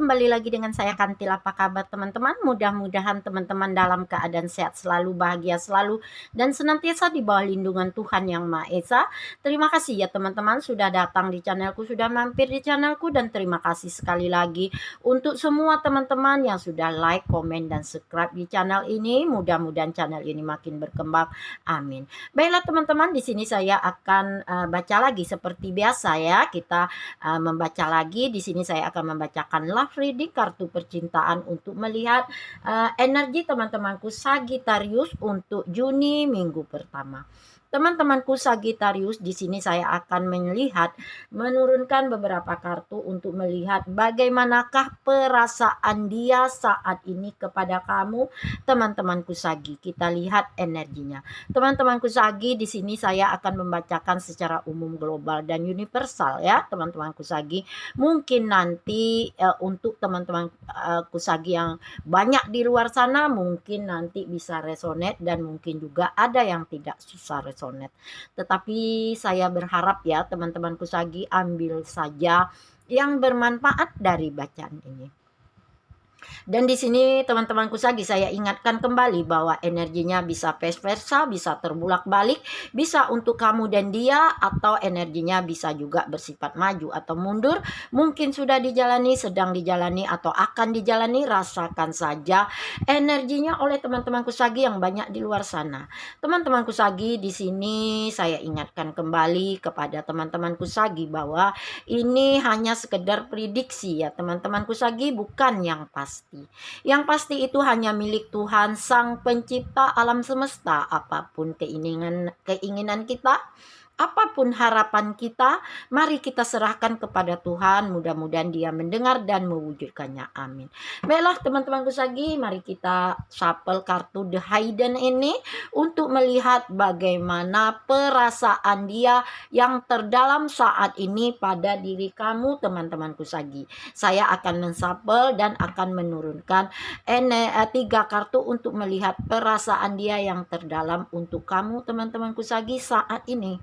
kembali lagi dengan saya Kantil. Apa kabar teman-teman? Mudah-mudahan teman-teman dalam keadaan sehat selalu, bahagia selalu, dan senantiasa di bawah lindungan Tuhan Yang Maha Esa. Terima kasih ya teman-teman sudah datang di channelku, sudah mampir di channelku, dan terima kasih sekali lagi untuk semua teman-teman yang sudah like, komen, dan subscribe di channel ini. Mudah-mudahan channel ini makin berkembang. Amin. Baiklah teman-teman, di sini saya akan baca lagi seperti biasa ya. Kita membaca lagi. Di sini saya akan membacakan love reading kartu percintaan untuk melihat energi teman-temanku Sagittarius untuk Juni minggu pertama. Teman-temanku Sagittarius, di sini saya akan menurunkan beberapa kartu untuk melihat bagaimanakah perasaan dia saat ini kepada kamu, teman-temanku Sagi. Kita lihat energinya. Teman-temanku Sagi, di sini saya akan membacakan secara umum, global, dan universal ya, teman-temanku Sagi. Mungkin nanti untuk teman-teman Kusagi yang banyak di luar sana mungkin nanti bisa resonate, dan mungkin juga ada yang tidak susah resonate. Tetapi saya berharap ya teman-teman Kusagi ambil saja yang bermanfaat dari bacaan ini. Dan di sini teman-temanku Sagi, saya ingatkan kembali bahwa energinya bisa vice versa, bisa terbulak-balik, bisa untuk kamu dan dia, atau energinya bisa juga bersifat maju atau mundur. Mungkin sudah dijalani, sedang dijalani, atau akan dijalani. Rasakan saja energinya oleh teman-temanku Sagi yang banyak di luar sana. Teman-temanku Sagi, di sini saya ingatkan kembali kepada teman-temanku Sagi bahwa ini hanya sekedar prediksi ya teman-temanku Sagi, bukan yang pasti. Yang pasti itu hanya milik Tuhan Sang Pencipta alam semesta. Apapun keinginan kita, apapun harapan kita, mari kita serahkan kepada Tuhan. Mudah-mudahan Dia mendengar dan mewujudkannya. Amin. Baiklah teman-temanku Sagi, mari kita shuffle kartu The Hidden ini untuk melihat bagaimana perasaan dia yang terdalam saat ini pada diri kamu, teman-temanku Sagi. Saya akan menshuffle dan akan menurunkan 3 kartu untuk melihat perasaan dia yang terdalam untuk kamu, teman-temanku Sagi, saat ini.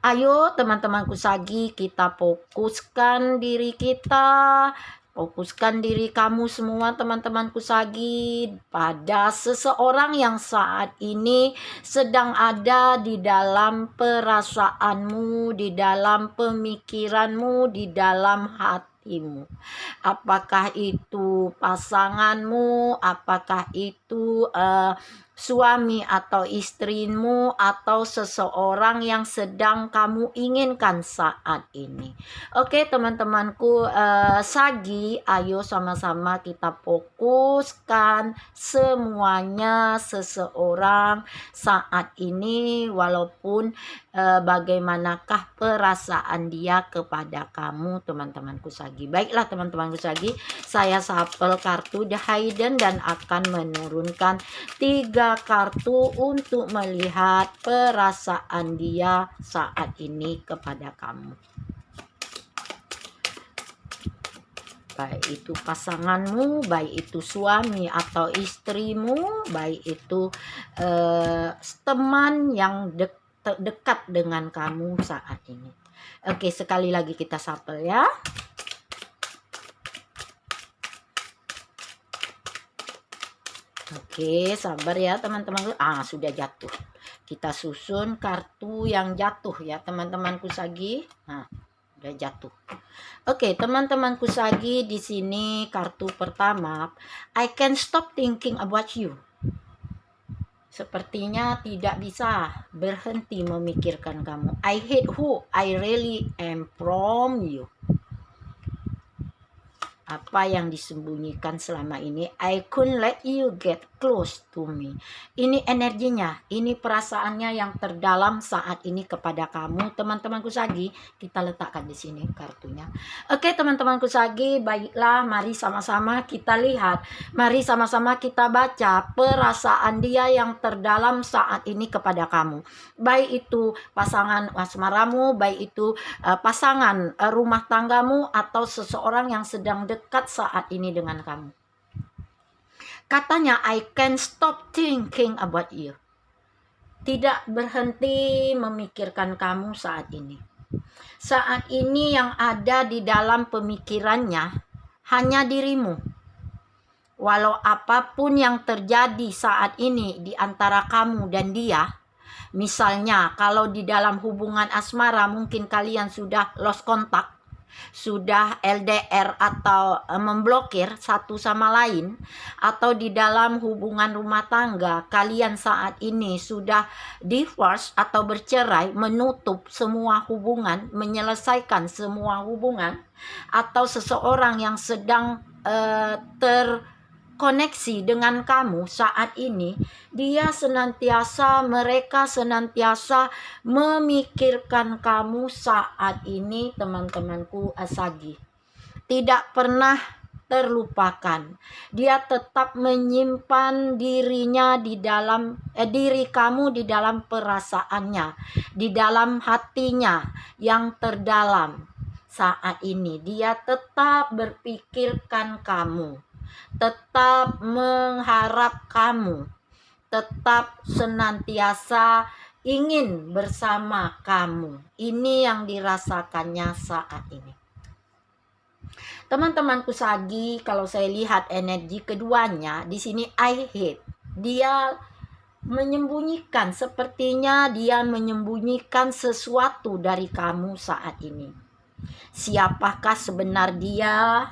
Ayo teman-temanku Sagi, kita fokuskan diri kita, fokuskan diri kamu semua teman-temanku Sagi pada seseorang yang saat ini sedang ada di dalam perasaanmu, di dalam pemikiranmu, di dalam hatimu. Apakah itu pasanganmu, apakah itu suami atau istrimu, atau seseorang yang sedang kamu inginkan saat ini. Oke teman-temanku Sagi, ayo sama-sama kita fokuskan semuanya seseorang saat ini, walaupun bagaimanakah perasaan dia kepada kamu, teman-temanku Sagi. Baiklah teman-temanku Sagi, saya shuffle kartu The Hidden dan akan menurunkan 3 kartu untuk melihat perasaan dia saat ini kepada kamu. Baik itu pasanganmu, baik itu suami atau istrimu, baik itu teman yang dekat dengan kamu saat ini. Oke, sekali lagi kita shuffle ya. Oke, sabar ya teman-teman. Sudah jatuh. Kita susun kartu yang jatuh ya teman-temanku Sagi. Udah jatuh. Oke, teman-temanku Sagi, di sini kartu pertama, I can stop thinking about you. Sepertinya tidak bisa berhenti memikirkan kamu. I hate who I really am from you. Apa yang disembunyikan selama ini, I couldn't let you get close to me. Ini energinya, ini perasaannya yang terdalam saat ini kepada kamu, teman-temanku Sagi. Kita letakkan di sini kartunya. Oke teman-temanku Sagi, baiklah, mari sama-sama kita lihat, mari sama-sama kita baca perasaan dia yang terdalam saat ini kepada kamu. Baik itu pasangan asmaramu, baik itu pasangan rumah tanggamu, atau seseorang yang sedang dekat saat ini dengan kamu. Katanya, I can't stop thinking about you. Tidak berhenti memikirkan kamu saat ini. Saat ini yang ada di dalam pemikirannya, hanya dirimu. Walau apapun yang terjadi saat ini di antara kamu dan dia, misalnya kalau di dalam hubungan asmara mungkin kalian sudah lost kontak, sudah LDR atau memblokir satu sama lain, atau di dalam hubungan rumah tangga kalian saat ini sudah divorce atau bercerai, menutup semua hubungan, menyelesaikan semua hubungan, atau seseorang yang sedang terkoneksi dengan kamu saat ini, mereka senantiasa memikirkan kamu saat ini, teman-temanku Asagi. Tidak pernah terlupakan. Dia tetap menyimpan dirinya di dalam diri kamu, di dalam perasaannya, di dalam hatinya yang terdalam. Saat ini dia tetap berpikirkan kamu, tetap mengharap kamu, tetap senantiasa ingin bersama kamu. Ini yang dirasakannya saat ini. Teman-temanku Sagi, kalau saya lihat energi keduanya di sini, I hate. Dia menyembunyikan, sepertinya dia menyembunyikan sesuatu dari kamu saat ini. Siapakah sebenar dia?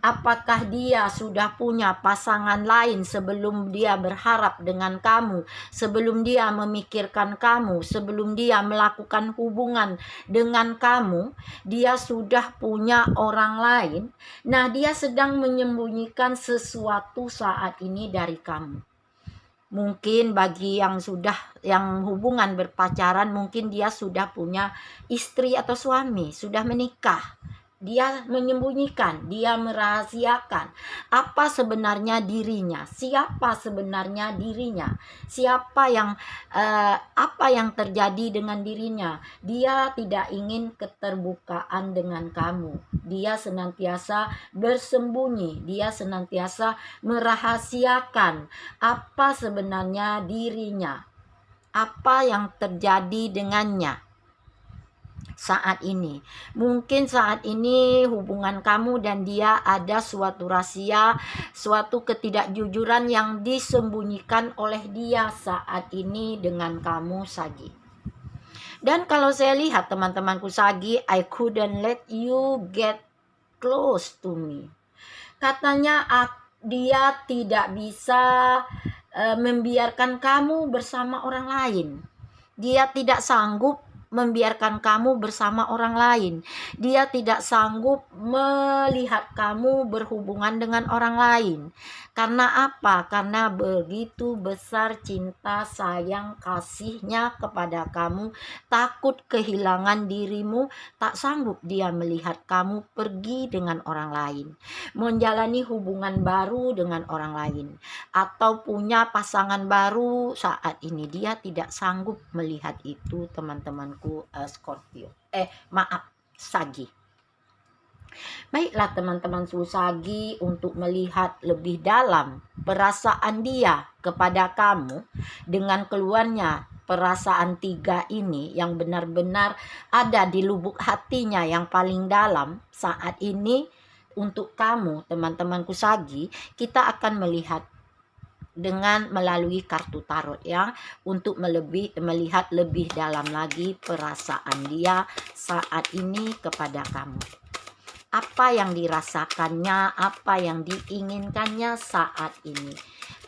Apakah dia sudah punya pasangan lain sebelum dia berharap dengan kamu, sebelum dia memikirkan kamu, sebelum dia melakukan hubungan dengan kamu? Dia sudah punya orang lain. Nah, dia sedang menyembunyikan sesuatu saat ini dari kamu. Mungkin bagi yang hubungan berpacaran, mungkin dia sudah punya istri atau suami, sudah menikah. Dia menyembunyikan, dia merahasiakan apa sebenarnya dirinya, siapa sebenarnya dirinya, apa yang terjadi dengan dirinya. Dia tidak ingin keterbukaan dengan kamu. Dia senantiasa bersembunyi, dia senantiasa merahasiakan apa sebenarnya dirinya, apa yang terjadi dengannya saat ini. Mungkin saat ini hubungan kamu dan dia ada suatu rahasia, suatu ketidakjujuran yang disembunyikan oleh dia saat ini dengan kamu Sagi. Dan kalau saya lihat teman-temanku Sagi, I couldn't let you get close to me. Katanya dia tidak bisa membiarkan kamu bersama orang lain. Dia tidak sanggup membiarkan kamu bersama orang lain. Dia tidak sanggup melihat kamu berhubungan dengan orang lain. Karena apa? Karena begitu besar cinta, sayang, kasihnya kepada kamu, takut kehilangan dirimu, tak sanggup dia melihat kamu pergi dengan orang lain, menjalani hubungan baru dengan orang lain, atau punya pasangan baru saat ini. Dia tidak sanggup melihat itu, teman-temanku Scorpio. Sagi. Baiklah teman-teman Sagi, untuk melihat lebih dalam perasaan dia kepada kamu dengan keluarnya perasaan 3 ini yang benar-benar ada di lubuk hatinya yang paling dalam saat ini untuk kamu, teman-temanku Sagi, kita akan melihat dengan melalui kartu tarot ya, untuk melihat lebih dalam lagi perasaan dia saat ini kepada kamu. Apa yang dirasakannya, apa yang diinginkannya saat ini,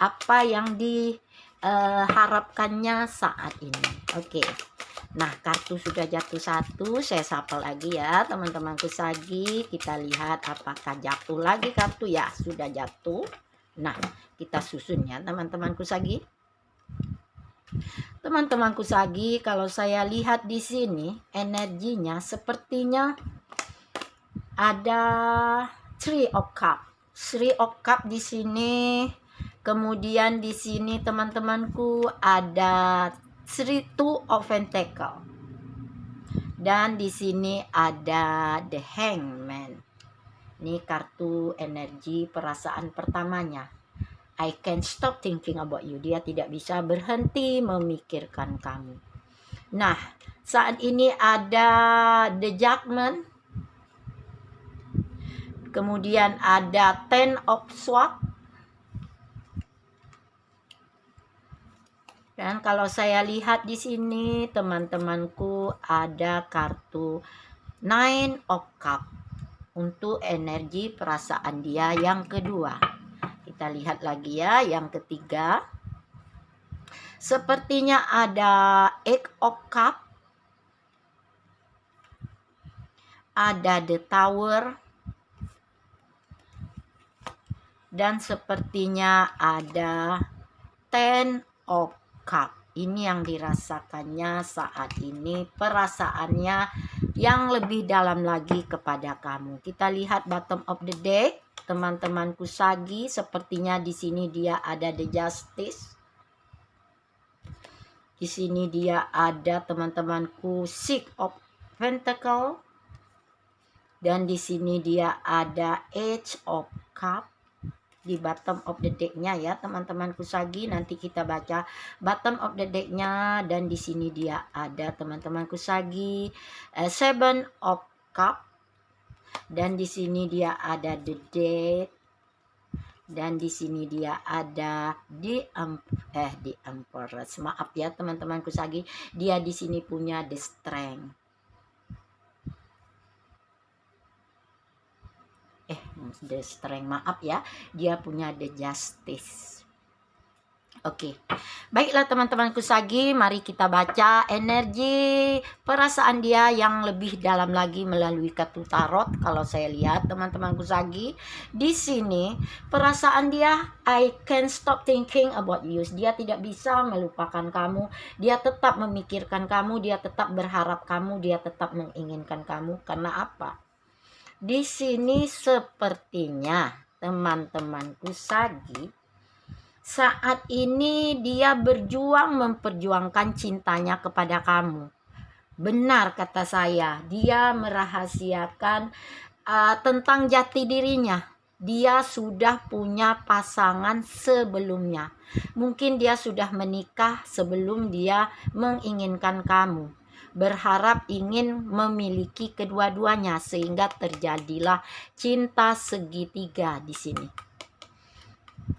apa yang diharapkannya saat ini. Oke. Nah, kartu sudah jatuh 1, saya shuffle lagi ya teman-temanku Sagi. Kita lihat apakah jatuh lagi kartu. Ya, sudah jatuh. Nah, kita susun ya teman-temanku Sagi. Teman-temanku Sagi, kalau saya lihat di sini energinya sepertinya ada 3 of Cup. 3 of Cup di sini. Kemudian di sini teman-temanku ada 2 of Pentacle. Dan di sini ada The Hangman. Ini kartu energi perasaan pertamanya. I can't stop thinking about you. Dia tidak bisa berhenti memikirkan kamu. Nah, saat ini ada The Judgment. Kemudian ada Ten of Swords. Dan kalau saya lihat di sini teman-temanku ada kartu Nine of Cups untuk energi perasaan dia yang kedua. Kita lihat lagi ya yang ketiga. Sepertinya ada Eight of Cups, ada The Tower, dan sepertinya ada Ten of Cups. Ini yang dirasakannya saat ini, perasaannya yang lebih dalam lagi kepada kamu. Kita lihat bottom of the deck, teman-temanku Sagi, sepertinya di sini dia ada The Justice. Di sini dia ada teman-temanku Six of Pentacles. Dan di sini dia ada Age of Cups. Di bottom of the deck-nya ya teman-temanku Sagi, nanti kita baca bottom of the deck-nya. Dan di sini dia ada teman-temanku Sagi Seven of Cup, dan di sini dia ada The Death, dan di sini dia ada The Empress. Maaf ya teman-temanku Sagi, dia di sini punya The Strength. The Strength, maaf ya, dia punya The Justice. Oke, baiklah teman-temanku Sagi, mari kita baca energi perasaan dia yang lebih dalam lagi melalui kartu tarot. Kalau saya lihat teman-temanku Sagi, di sini perasaan dia, I can't stop thinking about you. Dia tidak bisa melupakan kamu, dia tetap memikirkan kamu, dia tetap berharap kamu, dia tetap menginginkan kamu. Karena apa? Di sini sepertinya teman-temanku Sagi, saat ini dia berjuang memperjuangkan cintanya kepada kamu. Benar kata saya, dia merahasiakan tentang jati dirinya. Dia sudah punya pasangan sebelumnya. Mungkin dia sudah menikah sebelum dia menginginkan kamu. Berharap ingin memiliki kedua-duanya sehingga terjadilah cinta segitiga di sini.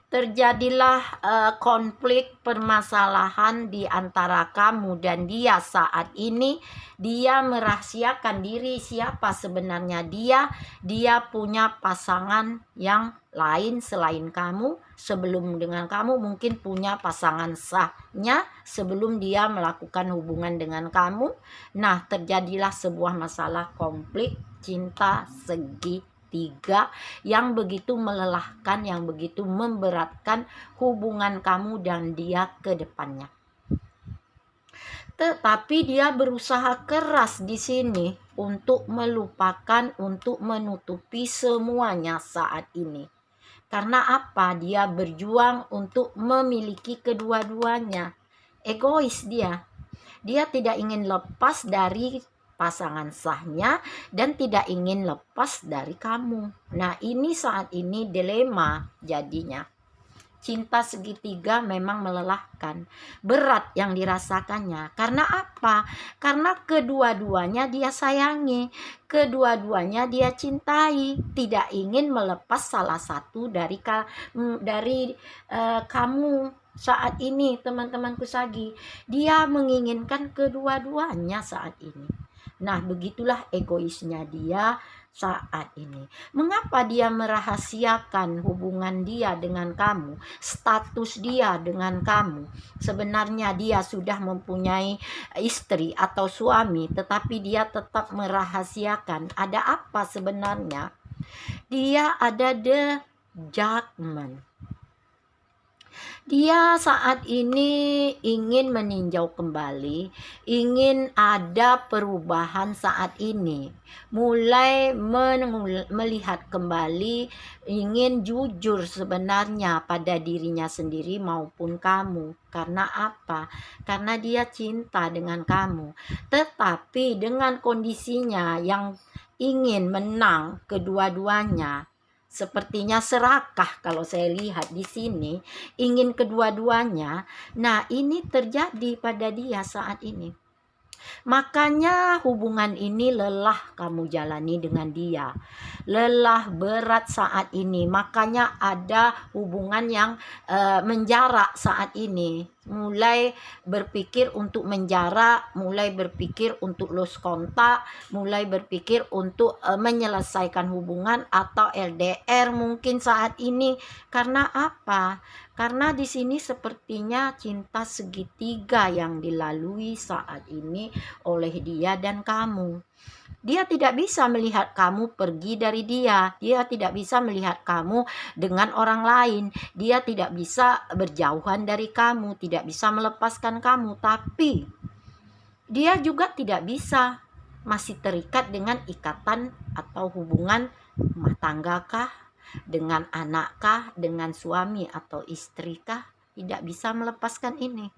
Terjadilah konflik permasalahan di antara kamu dan dia saat ini. Dia merahasiakan diri siapa sebenarnya dia. Dia punya pasangan yang lain selain kamu. Sebelum dengan kamu mungkin punya pasangan sahnya sebelum dia melakukan hubungan dengan kamu. Nah, terjadilah sebuah masalah konflik cinta segitiga yang begitu melelahkan, yang begitu memberatkan hubungan kamu dan dia ke depannya. Tetapi dia berusaha keras di sini untuk melupakan, untuk menutupi semuanya saat ini. Karena apa? Dia berjuang untuk memiliki kedua-duanya. Egois dia. Dia tidak ingin lepas dari pasangan sahnya dan tidak ingin lepas dari kamu. Nah, ini saat ini dilema jadinya. Cinta segitiga memang melelahkan, berat yang dirasakannya. Karena apa? Karena kedua-duanya dia sayangi, kedua-duanya dia cintai, tidak ingin melepas salah satu dari kamu saat ini teman-temanku Sagi. Dia menginginkan kedua-duanya saat ini. Nah, begitulah egoisnya dia saat ini. Mengapa dia merahasiakan hubungan dia dengan kamu, status dia dengan kamu? Sebenarnya dia sudah mempunyai istri atau suami, tetapi dia tetap merahasiakan. Ada apa sebenarnya? Dia ada The Judgment. Dia saat ini ingin meninjau kembali, ingin ada perubahan saat ini. Mulai melihat kembali, ingin jujur sebenarnya pada dirinya sendiri maupun kamu. Karena apa? Karena dia cinta dengan kamu. Tetapi dengan kondisinya yang ingin menang kedua-duanya, sepertinya serakah kalau saya lihat di sini, ingin kedua-duanya. Nah, ini terjadi pada dia saat ini. Makanya hubungan ini lelah kamu jalani dengan dia. Lelah berat saat ini. Makanya ada hubungan yang menjarak saat ini. Mulai berpikir untuk menjarak, mulai berpikir untuk lose kontak, mulai berpikir untuk menyelesaikan hubungan atau LDR mungkin saat ini. Karena apa? Karena di sini sepertinya cinta segitiga yang dilalui saat ini oleh dia dan kamu. Dia tidak bisa melihat kamu pergi dari dia. Dia tidak bisa melihat kamu dengan orang lain. Dia tidak bisa berjauhan dari kamu, tidak bisa melepaskan kamu. Tapi dia juga tidak bisa masih terikat dengan ikatan atau hubungan rumah tangga kah, dengan anak kah, dengan suami atau istri kah. Tidak bisa melepaskan ini.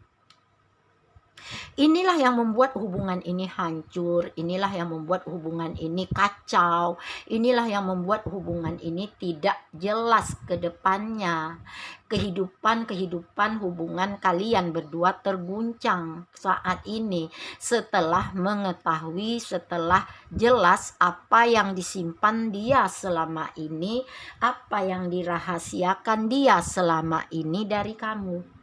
Inilah yang membuat hubungan ini hancur, inilah yang membuat hubungan ini kacau, inilah yang membuat hubungan ini tidak jelas ke depannya. Kehidupan hubungan kalian berdua terguncang saat ini setelah mengetahui, setelah jelas apa yang disimpan dia selama ini, apa yang dirahasiakan dia selama ini dari kamu.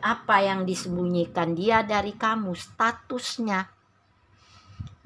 Apa yang disembunyikan dia dari kamu, statusnya.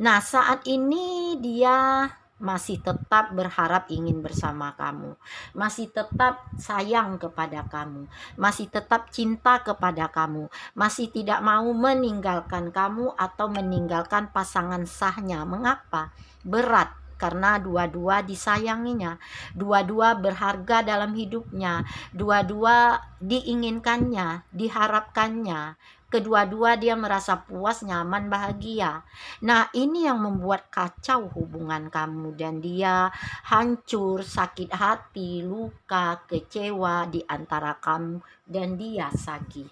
Nah, saat ini dia masih tetap berharap ingin bersama kamu, masih tetap sayang kepada kamu, masih tetap cinta kepada kamu, masih tidak mau meninggalkan kamu atau meninggalkan pasangan sahnya. Mengapa? Berat. Karena dua-dua disayanginya, dua-dua berharga dalam hidupnya, dua-dua diinginkannya, diharapkannya, kedua-dua dia merasa puas, nyaman, bahagia. Nah, ini yang membuat kacau hubungan kamu dan dia, hancur, sakit hati, luka, kecewa di antara kamu dan dia, Sagi.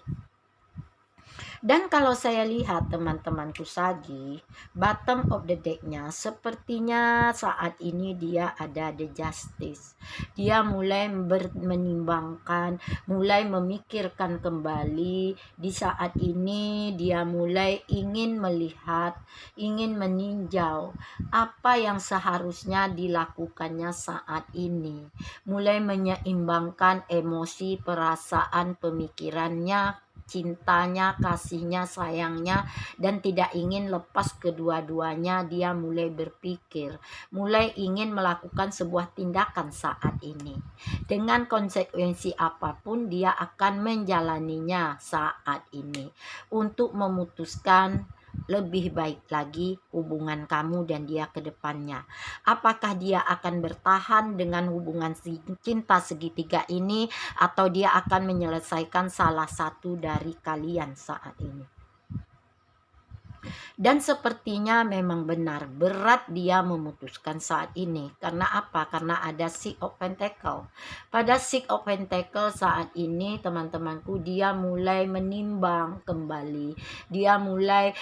Dan kalau saya lihat teman-temanku Sagi, bottom of the deck-nya sepertinya saat ini dia ada the justice. Dia mulai menimbangkan, mulai memikirkan kembali. Di saat ini dia mulai ingin melihat, ingin meninjau apa yang seharusnya dilakukannya saat ini. Mulai menyeimbangkan emosi, perasaan, pemikirannya, cintanya, kasihnya, sayangnya, dan tidak ingin lepas kedua-duanya. Dia mulai berpikir, mulai ingin melakukan sebuah tindakan saat ini. Dengan konsekuensi apapun dia akan menjalaninya saat ini untuk memutuskan lebih baik lagi hubungan kamu dan dia ke depannya. Apakah dia akan bertahan dengan hubungan cinta segitiga ini atau dia akan menyelesaikan salah satu dari kalian saat ini? Dan sepertinya memang benar berat dia memutuskan saat ini. Karena apa? Karena ada Six of Pentacle. Pada Six of Pentacle saat ini teman-temanku, dia mulai menimbang kembali. Dia mulai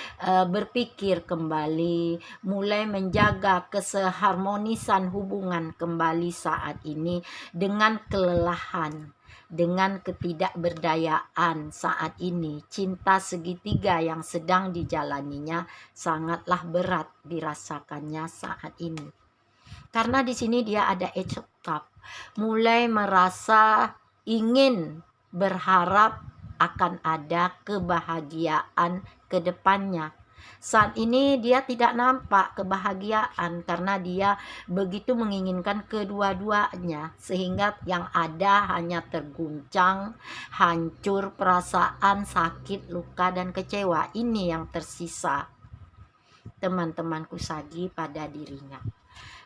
berpikir kembali, mulai menjaga keseharmonisan hubungan kembali saat ini dengan kelelahan, dengan ketidakberdayaan saat ini. Cinta segitiga yang sedang dijalaninya sangatlah berat dirasakannya saat ini. Karena di sini dia ada Eight of Cups. Mulai merasa ingin berharap akan ada kebahagiaan ke depannya. Saat ini dia tidak nampak kebahagiaan karena dia begitu menginginkan kedua-duanya, sehingga yang ada hanya terguncang, hancur perasaan, sakit, luka, dan kecewa. Ini yang tersisa teman-temanku Sagi pada dirinya.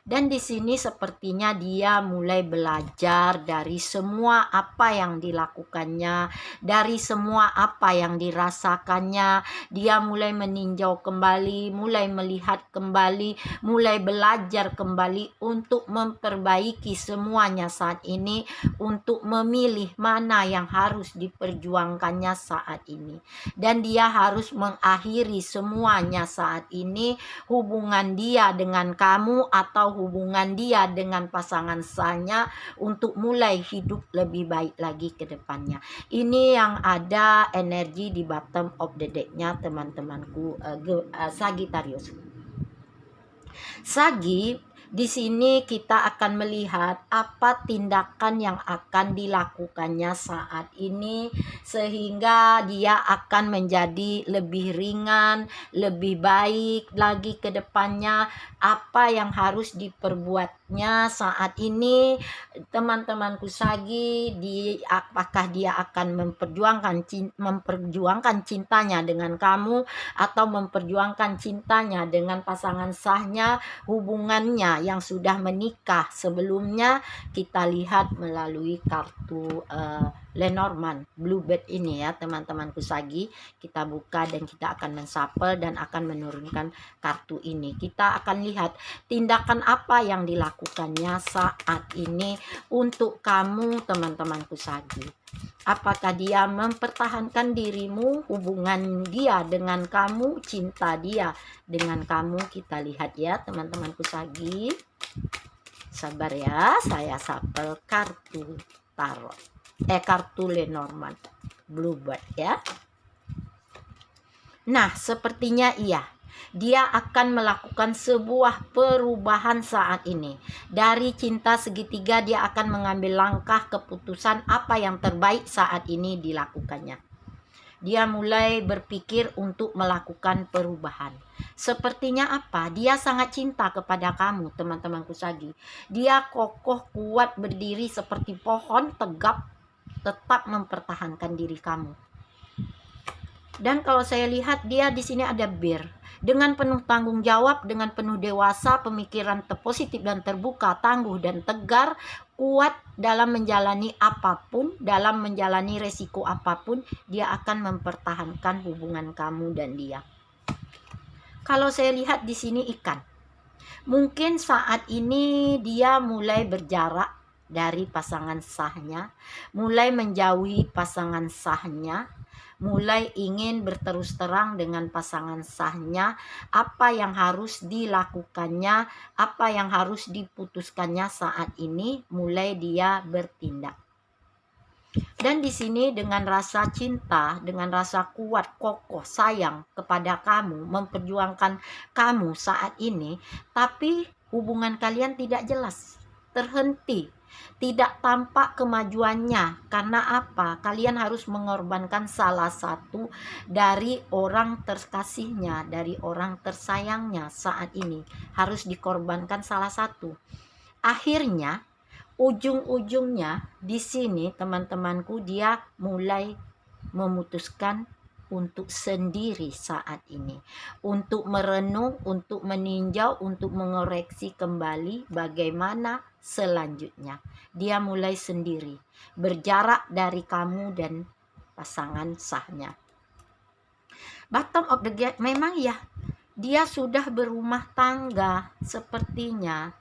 Dan di sini sepertinya dia mulai belajar dari semua apa yang dilakukannya, dari semua apa yang dirasakannya. Dia mulai meninjau kembali, mulai melihat kembali, mulai belajar kembali untuk memperbaiki semuanya saat ini, untuk memilih mana yang harus diperjuangkannya saat ini. Dan dia harus mengakhiri semuanya saat ini, hubungan dia dengan kamu atau hubungan dia dengan pasangan sahnya untuk mulai hidup lebih baik lagi ke depannya. Ini yang ada energi di bottom of the deck-nya teman-temanku, Sagittarius. Sagi, di sini kita akan melihat apa tindakan yang akan dilakukannya saat ini sehingga dia akan menjadi lebih ringan, lebih baik lagi ke depannya. Apa yang harus diperbuatnya saat ini, teman-temanku Sagi, apakah dia akan memperjuangkan cintanya dengan kamu atau memperjuangkan cintanya dengan pasangan sahnya, hubungannya yang sudah menikah sebelumnya. Kita lihat melalui kartu Lenormand Bluebird ini ya teman-temanku Sagi. Kita buka dan kita akan mensapel dan akan menurunkan kartu ini. Kita akan lihat tindakan apa yang dilakukannya saat ini untuk kamu teman-temanku Sagi. Apakah dia mempertahankan dirimu, hubungan dia dengan kamu, cinta dia dengan kamu? Kita lihat ya teman-temanku Sagi. Sabar ya, saya sapel kartu tarot. Kartu Lenormand Bluebird ya. Nah, sepertinya iya. Dia akan melakukan sebuah perubahan saat ini. Dari cinta segitiga dia akan mengambil langkah keputusan apa yang terbaik saat ini dilakukannya. Dia mulai berpikir untuk melakukan perubahan. Sepertinya apa? Dia sangat cinta kepada kamu, teman-temanku Sagi. Dia kokoh, kuat, berdiri seperti pohon, tegap, tetap mempertahankan diri kamu. Dan kalau saya lihat dia di sini ada Bear. Dengan penuh tanggung jawab, dengan penuh dewasa, pemikiran positif dan terbuka, tangguh dan tegar, kuat dalam menjalani apapun, dalam menjalani resiko apapun, dia akan mempertahankan hubungan kamu dan dia. Kalau saya lihat di sini ikan. Mungkin saat ini dia mulai berjarak dari pasangan sahnya, mulai menjauhi pasangan sahnya, mulai ingin berterus terang dengan pasangan sahnya. Apa yang harus dilakukannya, apa yang harus diputuskannya saat ini, mulai dia bertindak. Dan di sini dengan rasa cinta, dengan rasa kuat, kokoh, sayang kepada kamu, memperjuangkan kamu saat ini, tapi hubungan kalian tidak jelas, terhenti, tidak tampak kemajuannya. Karena apa? Kalian harus mengorbankan salah satu dari orang terkasihnya, dari orang tersayangnya saat ini. Harus dikorbankan salah satu. Akhirnya ujung-ujungnya di sini teman-temanku dia mulai memutuskan untuk sendiri saat ini, untuk merenung, untuk meninjau, untuk mengoreksi kembali bagaimana selanjutnya. Dia mulai sendiri, berjarak dari kamu dan pasangan sahnya. Bottom of the gate memang ya, dia sudah berumah tangga sepertinya.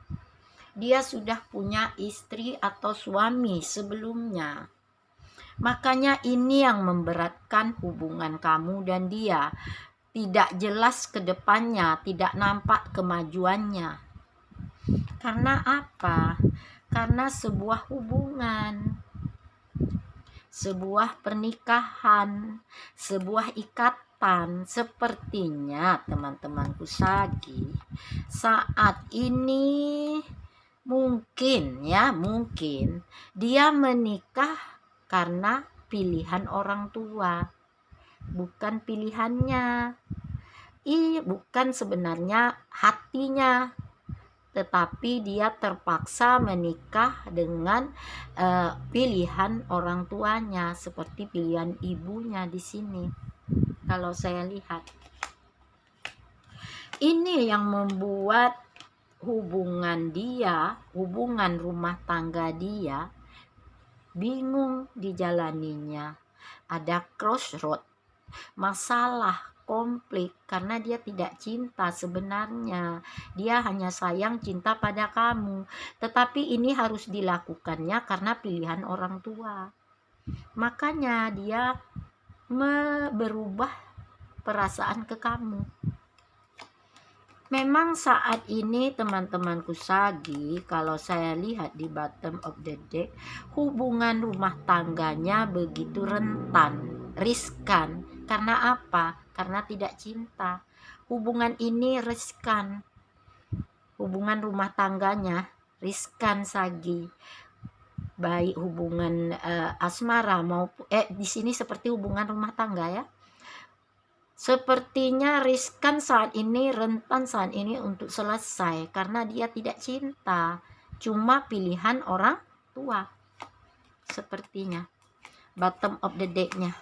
Dia sudah punya istri atau suami sebelumnya. Makanya ini yang memberatkan hubungan kamu dan dia. Tidak jelas ke depannya, tidak nampak kemajuannya. Karena apa? Karena sebuah hubungan, sebuah pernikahan, sebuah ikatan, sepertinya teman-temanku Sagi saat ini mungkin dia menikah karena pilihan orang tua, bukan pilihannya. Bukan sebenarnya hatinya, tetapi dia terpaksa menikah dengan pilihan orang tuanya, seperti pilihan ibunya di sini. Kalau saya lihat, ini yang membuat hubungan dia, hubungan rumah tangga dia bingung dijalaninya. Ada crossroad, masalah, konflik karena dia tidak cinta sebenarnya. Dia hanya sayang, cinta pada kamu. Tetapi ini harus dilakukannya karena pilihan orang tua. Makanya dia berubah perasaan ke kamu. Memang saat ini teman-temanku Sagi, kalau saya lihat di bottom of the deck, hubungan rumah tangganya begitu rentan, riskan. Karena apa? Karena tidak cinta. Hubungan ini riskan. Hubungan rumah tangganya riskan Sagi. Baik hubungan asmara maupun di sini seperti hubungan rumah tangga ya. Sepertinya riskan saat ini, rentan saat ini untuk selesai karena dia tidak cinta, cuma pilihan orang tua. Sepertinya bottom of the deck-nya.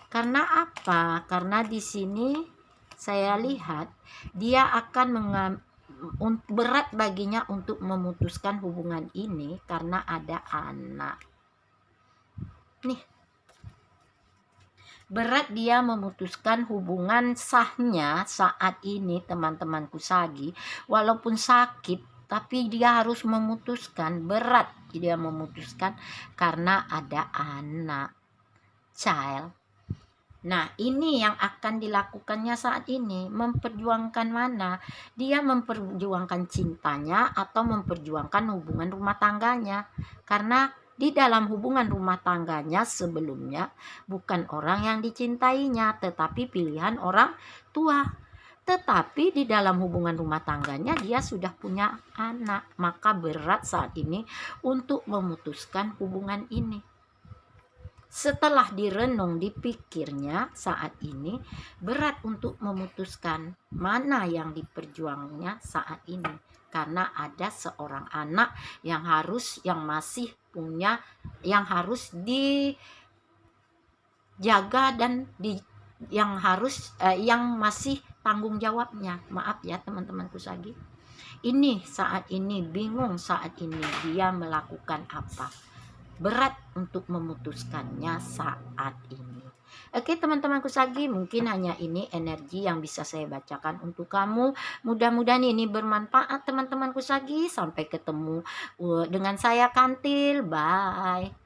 Karena apa? Karena di sini saya lihat dia akan berat baginya untuk memutuskan hubungan ini karena ada anak. Nih, berat dia memutuskan hubungan sahnya saat ini teman-temanku Sagi, walaupun sakit tapi dia harus memutuskan, berat dia memutuskan karena ada anak, child. Nah, ini yang akan dilakukannya saat ini, memperjuangkan mana? Dia memperjuangkan cintanya atau memperjuangkan hubungan rumah tangganya. Karena di dalam hubungan rumah tangganya sebelumnya bukan orang yang dicintainya, tetapi pilihan orang tua. Tetapi di dalam hubungan rumah tangganya dia sudah punya anak, maka berat saat ini untuk memutuskan hubungan ini. Setelah direnung dipikirnya saat ini berat untuk memutuskan mana yang diperjuangnya saat ini. Karena ada seorang anak yang masih punya, yang harus dijaga dan yang masih tanggung jawabnya. Maaf ya teman-temanku Sagi. Ini saat ini bingung, saat ini dia melakukan apa. Berat untuk memutuskannya saat ini. Oke teman-temanku Sagi, mungkin hanya ini energi yang bisa saya bacakan untuk kamu. Mudah-mudahan ini bermanfaat teman-temanku Sagi. Sampai ketemu dengan saya Kantil. Bye.